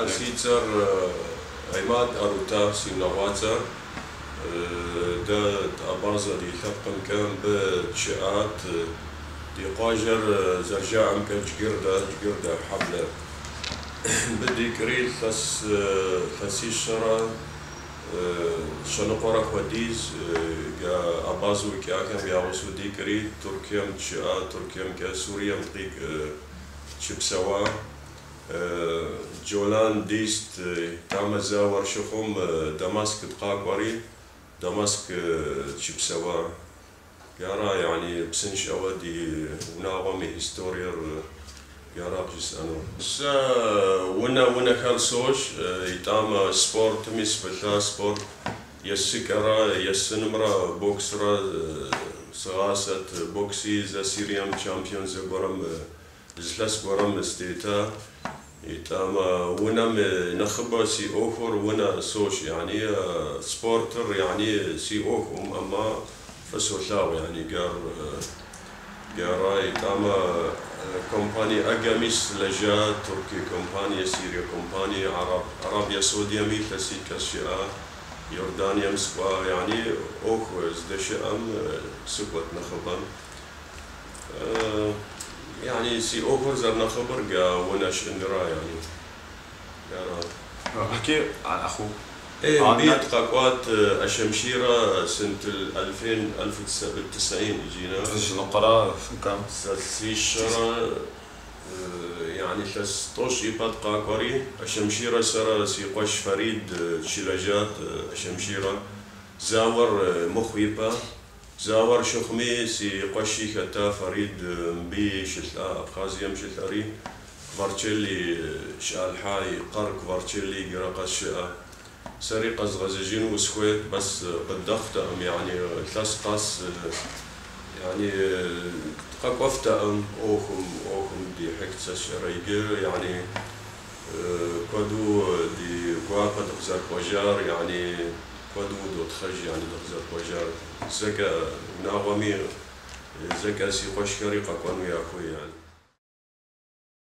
سيتر عماد أروتا سينواتر دا أبازا دي ثقن كان بشعات دي قاجر زرجاء أمكن جقردة حبلة بدي كريل ثسي الشرا شنقورة وديز جا أبازو كياكم يا وسو دي كريل تركيا متشعات تركيا كسوريا مطيق شبسوا جولان ديست تامزا ورشخوم دماسك تقاقوري دماسك شبسوا يارا يعني بسنش أودي وناغمي هيستورير يارا بجس أنا ونا كالسوش يتام سبورت ميس بثا سبورت يسكرا يسنمرا بوكسرا سغاسة بوكسي زا سيريام تشامبيون زا قرم زلاس قرم استيتا يتام ونم نخبة سي أوفر ونا سوش يعني سبورتر يعني سي أوفر أما فسوثاو يعني قار يتام كومباني أجاميس لجا تركي كومباني سوريا كومباني عربيا سعودية ميل تسي كشيا يوردانيا مسكوا يعني أوكو زدشأم سكوت نخبة يعني سي أوفر زرنا خبر جا ونش إنرا يعني قال حكي عن أخوه بيت قاقوات الشمشيرة سنة 1990 جينا نقرا كم سيشرا يعني 13 يبات قاقوري الشمشيرة سرا سيقوش فريد شلجات الشمشيرة زاور مخيبة زاور شخمي سيقوشي كتا فريد بي شتلا أبخازيا مشتلاري فارتشيلي شالحاي قرق فارتشيلي قراقة شقة سريقة غزجين وسكويت بس قدخت أم يعني ثلاث قاس يعني قفت أم أوخم دي حكت الشريقة يعني كودو دي قواقة دخزر بوجار يعني كودو دو تخج يعني دخزر بوجار زكا ناغمي زكا سي خوش كريقة كونو ياكو يعني